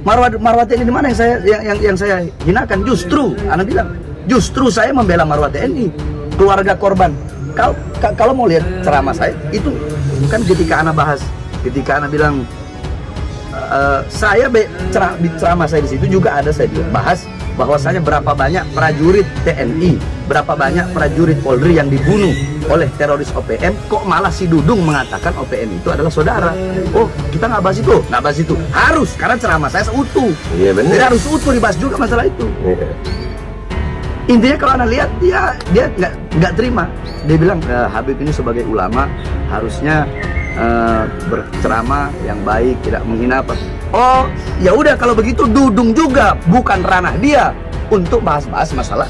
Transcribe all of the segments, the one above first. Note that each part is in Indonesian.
Marwah TNI di mana yang saya hinakan? Justru, Anda bilang, justru saya membela Marwah TNI, keluarga korban. Kalau mau lihat ceramah saya, itu kan ketika Anda bahas, ketika Anda bilang, di ceramah saya di situ juga ada saya bahas bahwasanya berapa banyak prajurit TNI, berapa banyak prajurit Polri yang dibunuh oleh teroris OPM, kok malah si Dudung mengatakan OPM itu adalah saudara. Oh, kita nggak bahas itu, harus, karena ceramah saya seutuh. Iya benar. Jadi harus utuh dibahas juga masalah itu. Iya. Intinya kalau Anda lihat dia nggak terima. Dia bilang Habib ini sebagai ulama harusnya berceramah yang baik, tidak menghina apa. Oh, ya udah kalau begitu Dudung juga bukan ranah dia untuk bahas-bahas masalah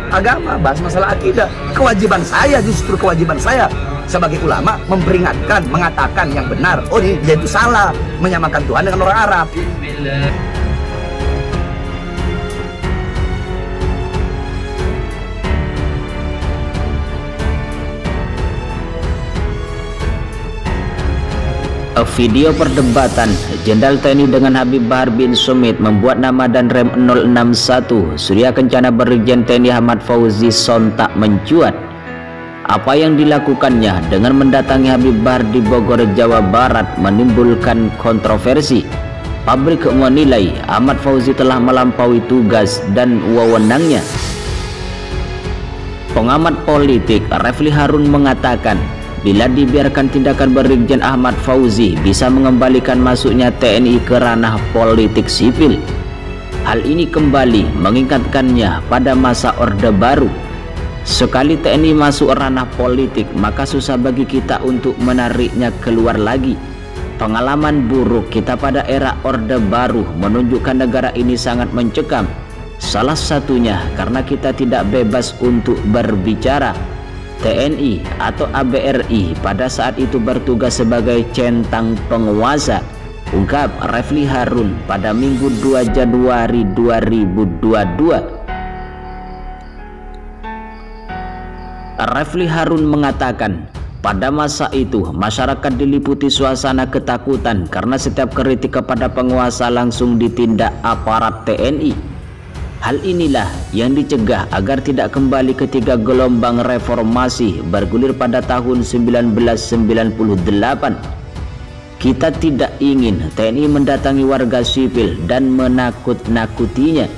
agama, bahas masalah akidah. Kewajiban saya sebagai ulama memperingatkan, mengatakan yang benar. Oh, dia itu salah menyamakan Tuhan dengan orang Arab. Video perdebatan Jenderal TNI dengan Habib Bahar bin Sumit membuat nama dan rem 061 Surya Kencana Brigjen TNI Ahmad Fauzi sontak mencuat. Apa yang dilakukannya dengan mendatangi Habib Bahar di Bogor, Jawa Barat menimbulkan kontroversi. Publik menilai Ahmad Fauzi telah melampaui tugas dan wewenangnya. Pengamat politik Refli Harun mengatakan, bila dibiarkan tindakan Brigjen Ahmad Fauzi bisa mengembalikan masuknya TNI ke ranah politik sipil. Hal ini kembali mengingatkannya pada masa Orde Baru. Sekali TNI masuk ranah politik, maka susah bagi kita untuk menariknya keluar lagi. Pengalaman buruk kita pada era Orde Baru menunjukkan negara ini sangat mencekam. Salah satunya karena kita tidak bebas untuk berbicara. TNI atau ABRI pada saat itu bertugas sebagai centang penguasa, ungkap Refli Harun pada Minggu 2 Januari 2022. Refli Harun mengatakan, pada masa itu masyarakat diliputi suasana ketakutan karena setiap kritik kepada penguasa langsung ditindak aparat TNI. Hal inilah yang dicegah agar tidak kembali ketika gelombang reformasi bergulir pada tahun 1998. Kita tidak ingin TNI mendatangi warga sipil dan menakut-nakutinya.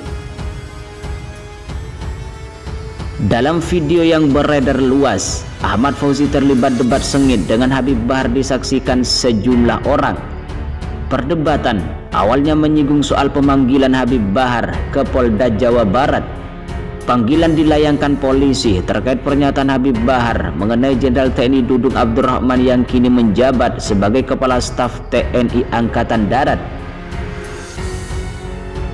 Dalam video yang beredar luas, Ahmad Fauzi terlibat debat sengit dengan Habib Bahar disaksikan sejumlah orang. Perdebatan awalnya menyinggung soal pemanggilan Habib Bahar ke Polda Jawa Barat. Panggilan dilayangkan polisi terkait pernyataan Habib Bahar mengenai Jenderal TNI Dudung Abdurrahman yang kini menjabat sebagai Kepala Staf TNI Angkatan Darat.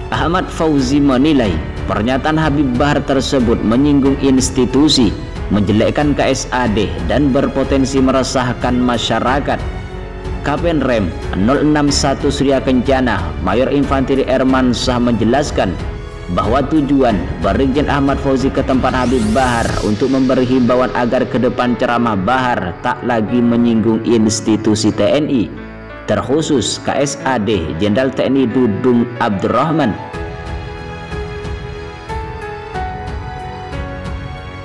Ahmad Fauzi menilai pernyataan Habib Bahar tersebut menyinggung institusi, menjelekkan KSAD dan berpotensi meresahkan masyarakat. Kapten Rem 061 Surya Kencana Mayor Infanteri Erman Shah menjelaskan bahwa tujuan Brigjen Ahmad Fauzi ke tempat Habib Bahar untuk memberi himbauan agar ke depan ceramah Bahar tak lagi menyinggung institusi TNI, terkhusus KSAD Jenderal TNI Dudung Abdurrahman.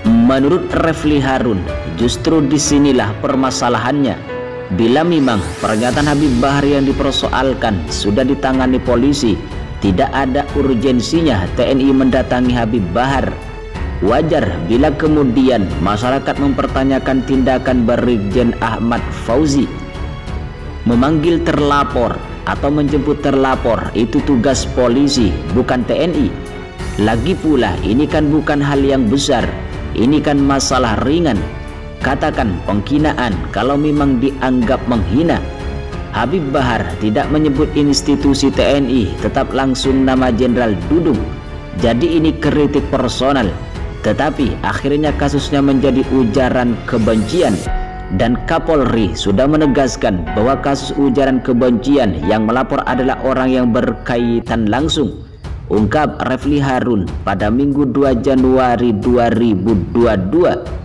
Menurut Refli Harun, justru disinilah permasalahannya. Bila memang pernyataan Habib Bahar yang dipersoalkan sudah ditangani polisi, tidak ada urgensinya TNI mendatangi Habib Bahar. Wajar bila kemudian masyarakat mempertanyakan tindakan Brigjen Ahmad Fauzi. Memanggil terlapor atau menjemput terlapor itu tugas polisi, bukan TNI. Lagi pula ini kan bukan hal yang besar, ini kan masalah ringan. Katakan penghinaan kalau memang dianggap menghina. Habib Bahar tidak menyebut institusi TNI, tetap langsung nama Jenderal Dudung. Jadi ini kritik personal, tetapi akhirnya kasusnya menjadi ujaran kebencian. Dan Kapolri sudah menegaskan bahwa kasus ujaran kebencian yang melapor adalah orang yang berkaitan langsung, ungkap Refli Harun pada Minggu 2 Januari 2022.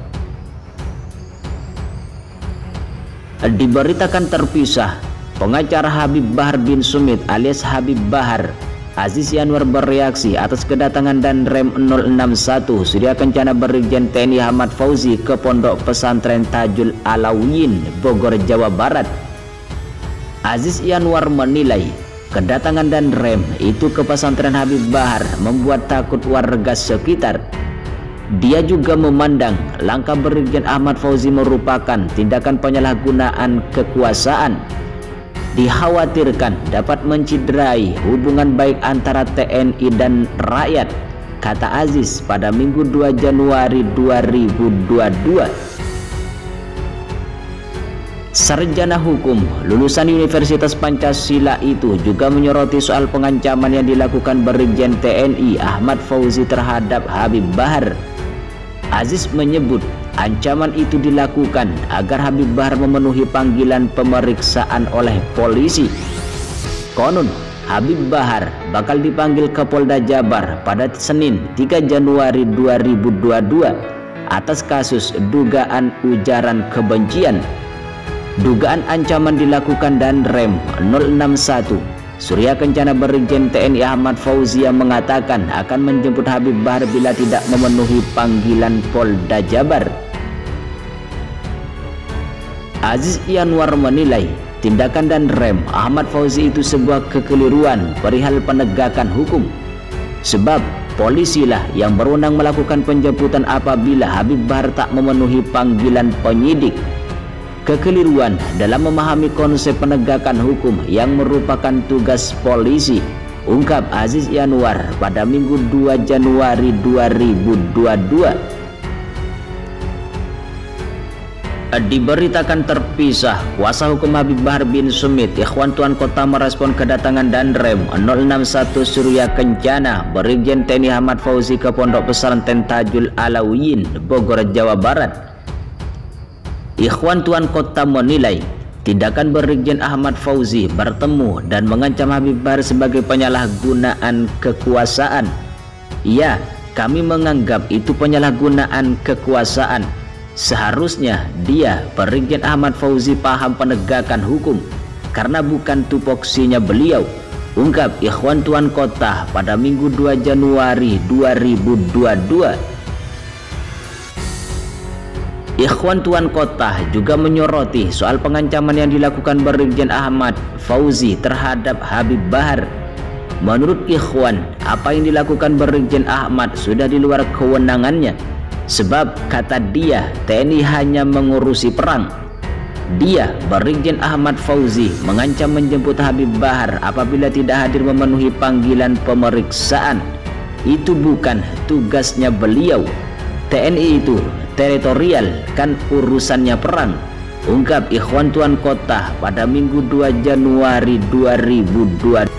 Diberitakan terpisah, pengacara Habib Bahar bin Sumit alias Habib Bahar Aziz Yanuar bereaksi atas kedatangan Danrem 061 Surya Kencana Brigjen TNI Ahmad Fauzi ke Pondok Pesantren Tajul Alawiyin, Bogor, Jawa Barat. Aziz Yanuar menilai kedatangan Danrem itu ke pesantren Habib Bahar membuat takut warga sekitar. Dia juga memandang langkah Brigjen Ahmad Fauzi merupakan tindakan penyalahgunaan kekuasaan. Dikhawatirkan dapat menciderai hubungan baik antara TNI dan rakyat, kata Aziz pada Minggu 2 Januari 2022. Sarjana hukum lulusan Universitas Pancasila itu juga menyoroti soal pengancaman yang dilakukan Brigjen TNI Ahmad Fauzi terhadap Habib Bahar. Aziz menyebut ancaman itu dilakukan agar Habib Bahar memenuhi panggilan pemeriksaan oleh polisi. Konon Habib Bahar bakal dipanggil ke Polda Jabar pada Senin 3 Januari 2022 atas kasus dugaan ujaran kebencian. Dugaan ancaman dilakukan Danrem 061 Surya Kencana Brigjen TNI Ahmad Fauzi yang mengatakan akan menjemput Habib Bahar bila tidak memenuhi panggilan Polda Jabar. Aziz Yanuar menilai tindakan Danrem Ahmad Fauzi itu sebuah kekeliruan perihal penegakan hukum. Sebab polisilah yang berwenang melakukan penjemputan apabila Habib Bahar tak memenuhi panggilan penyidik. Kekeliruan dalam memahami konsep penegakan hukum yang merupakan tugas polisi, ungkap Aziz Yanuar pada Minggu 2 Januari 2022. Diberitakan terpisah, kuasa hukum Habib Bahar bin Sumit, Ikhwan Tuan Kota merespon kedatangan Danrem 061 Surya Kencana Brigjen TNI Ahmad Fauzi ke Pondok Pesantren Tajul Alawiyin, Bogor, Jawa Barat. Ikhwan Tuan Kota menilai tindakan Brigjen Ahmad Fauzi bertemu dan mengancam Habib Bahar sebagai penyalahgunaan kekuasaan. Ya, kami menganggap itu penyalahgunaan kekuasaan. Seharusnya dia, Brigjen Ahmad Fauzi, paham penegakan hukum karena bukan tupoksinya beliau, ungkap Ikhwan Tuan Kota pada Minggu 2 Januari 2022. Ikhwan Tuan Kota juga menyoroti soal pengancaman yang dilakukan Brigjen Ahmad Fauzi terhadap Habib Bahar. Menurut Ikhwan, apa yang dilakukan Brigjen Ahmad sudah di luar kewenangannya. Sebab kata dia, TNI hanya mengurusi perang. Dia, Brigjen Ahmad Fauzi, mengancam menjemput Habib Bahar apabila tidak hadir memenuhi panggilan pemeriksaan. Itu bukan tugasnya beliau. TNI itu teritorial, kan urusannya perang, ungkap Ikhwan Tuan Kota pada Minggu 2 Januari 2022.